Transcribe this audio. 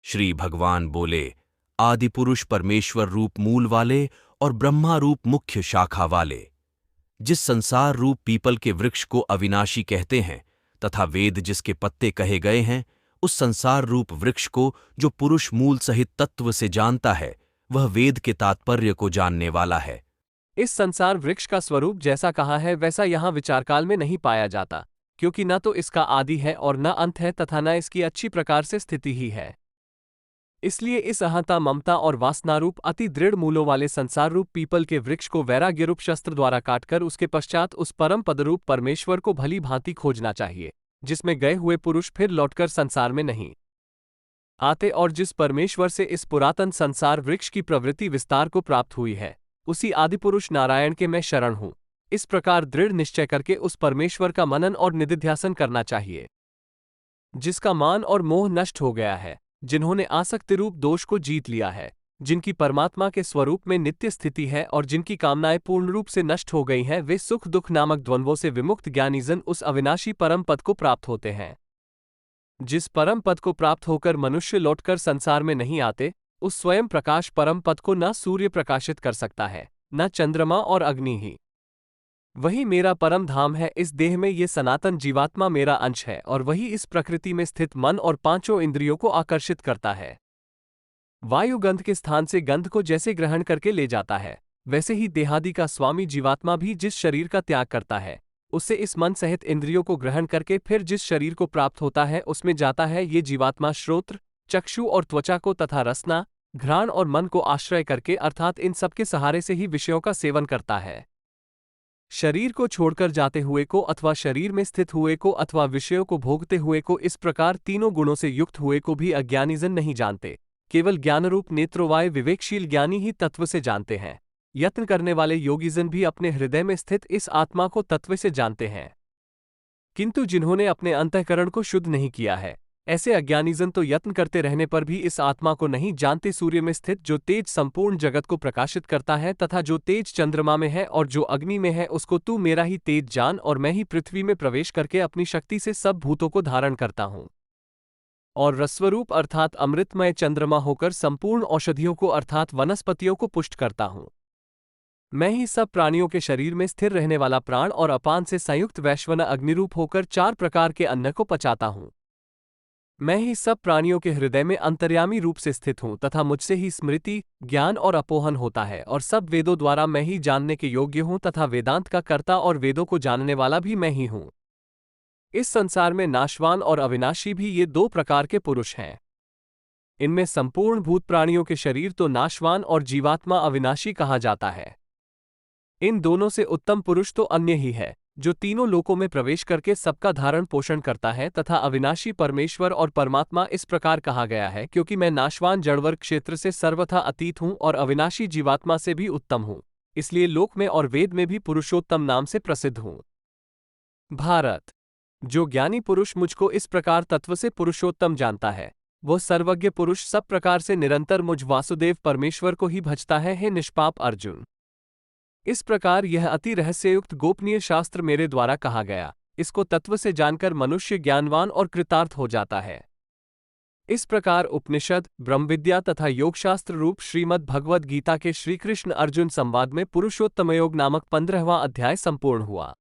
श्री भगवान बोले, आदिपुरुष परमेश्वर रूप मूल वाले और ब्रह्मा रूप मुख्य शाखा वाले। जिस संसार रूप पीपल के वृक्ष को अविनाशी कहते हैं तथा वेद जिसके पत्ते कहे गए हैं, उस संसार रूप वृक्ष को जो पुरुष मूल सहित तत्व से जानता है, वह वेद के तात्पर्य को जानने वाला है। इस संसार वृक्ष का स्वरूप जैसा कहा है वैसा यहाँ विचारकाल में नहीं पाया जाता, क्योंकि न तो इसका आदि है और न अंत है तथा न इसकी अच्छी प्रकार से स्थिति ही है। इसलिए इस अहंता, ममता और वासनारूप अति दृढ़ मूलों वाले संसार रूप पीपल के वृक्ष को वैराग्यरूप शस्त्र द्वारा काटकर उसके पश्चात उस परम पदरूप परमेश्वर को भली भांति खोजना चाहिए, जिसमें गए हुए पुरुष फिर लौटकर संसार में नहीं आते और जिस परमेश्वर से इस पुरातन संसार वृक्ष की प्रवृत्ति विस्तार को प्राप्त हुई है, उसी आदिपुरुष नारायण के मैं शरण हूं। इस प्रकार दृढ़ निश्चय करके उस परमेश्वर का मनन और निधिध्यासन करना चाहिए, जिसका मान और मोह नष्ट हो गया है, जिन्होंने आसक्ति रूप दोष को जीत लिया है, जिनकी परमात्मा के स्वरूप में नित्य स्थिति है और जिनकी कामनाएं पूर्ण रूप से नष्ट हो गई हैं, वे सुख दुख नामक द्वंद्वों से विमुक्त ज्ञानीजन उस अविनाशी परम पद को प्राप्त होते हैं। जिस परम पद को प्राप्त होकर मनुष्य लौटकर संसार में नहीं आते, उस स्वयं प्रकाश परम पद को न सूर्य प्रकाशित कर सकता है, न चंद्रमा और अग्नि ही। वही मेरा परम धाम है। इस देह में ये सनातन जीवात्मा मेरा अंश है और वही इस प्रकृति में स्थित मन और पांचों इंद्रियों को आकर्षित करता है। वायु गंध के स्थान से गंध को जैसे ग्रहण करके ले जाता है, वैसे ही देहादि का स्वामी जीवात्मा भी जिस शरीर का त्याग करता है, उससे इस मन सहित इंद्रियों को ग्रहण करके फिर जिस शरीर को प्राप्त होता है उसमें जाता है। ये जीवात्मा श्रोत्र, चक्षु और त्वचा को तथा रसना, घ्राण और मन को आश्रय करके अर्थात इन सबके सहारे से ही विषयों का सेवन करता है। शरीर को छोड़कर जाते हुए को अथवा शरीर में स्थित हुए को अथवा विषयों को भोगते हुए को, इस प्रकार तीनों गुणों से युक्त हुए को भी अज्ञानीजन नहीं जानते। केवल ज्ञानरूप नेत्रोवाय विवेकशील ज्ञानी ही तत्व से जानते हैं। यत्न करने वाले योगीजन भी अपने हृदय में स्थित इस आत्मा को तत्व से जानते हैं, किंतु जिन्होंने अपने अंतःकरण को शुद्ध नहीं किया है, ऐसे अज्ञानीजन तो यत्न करते रहने पर भी इस आत्मा को नहीं जानते। सूर्य में स्थित जो तेज संपूर्ण जगत को प्रकाशित करता है तथा जो तेज चंद्रमा में है और जो अग्नि में है, उसको तू मेरा ही तेज जान और मैं ही पृथ्वी में प्रवेश करके अपनी शक्ति से सब भूतों को धारण करता हूं और रसस्वरूप अर्थात अमृतमय चंद्रमा होकर संपूर्ण औषधियों को अर्थात वनस्पतियों को पुष्ट करता हूं। मैं ही सब प्राणियों के शरीर में स्थिर रहने वाला प्राण और अपान से संयुक्त वैश्वना अग्निरूप होकर 4 प्रकार के अन्न को पचाता हूं। मैं ही सब प्राणियों के हृदय में अंतर्यामी रूप से स्थित हूं तथा मुझसे ही स्मृति, ज्ञान और अपोहन होता है और सब वेदों द्वारा मैं ही जानने के योग्य हूं तथा वेदांत का कर्ता और वेदों को जानने वाला भी मैं ही हूं। इस संसार में नाशवान और अविनाशी भी ये 2 प्रकार के पुरुष हैं। इनमें संपूर्ण भूत प्राणियों के शरीर तो नाशवान और जीवात्मा अविनाशी कहा जाता है। इन दोनों से उत्तम पुरुष तो अन्य ही है, जो तीनों लोकों में प्रवेश करके सबका धारण पोषण करता है तथा अविनाशी परमेश्वर और परमात्मा इस प्रकार कहा गया है, क्योंकि मैं नाशवान जड़वर्ग क्षेत्र से सर्वथा अतीत हूं और अविनाशी जीवात्मा से भी उत्तम हूं, इसलिए लोक में और वेद में भी पुरुषोत्तम नाम से प्रसिद्ध हूं। भारत, जो ज्ञानी पुरुष मुझको इस प्रकार तत्व से पुरुषोत्तम जानता है, वह सर्वज्ञ पुरुष सब प्रकार से निरंतर मुझ वासुदेव परमेश्वर को ही भजता है। हे निष्पाप अर्जुन, इस प्रकार यह अति रहस्ययुक्त गोपनीय शास्त्र मेरे द्वारा कहा गया, इसको तत्व से जानकर मनुष्य ज्ञानवान और कृतार्थ हो जाता है। इस प्रकार उपनिषद, ब्रह्मविद्या तथा योगशास्त्र रूप श्रीमद् भगवद गीता के श्रीकृष्ण अर्जुन संवाद में पुरुषोत्तमयोग नामक 15वां अध्याय संपूर्ण हुआ।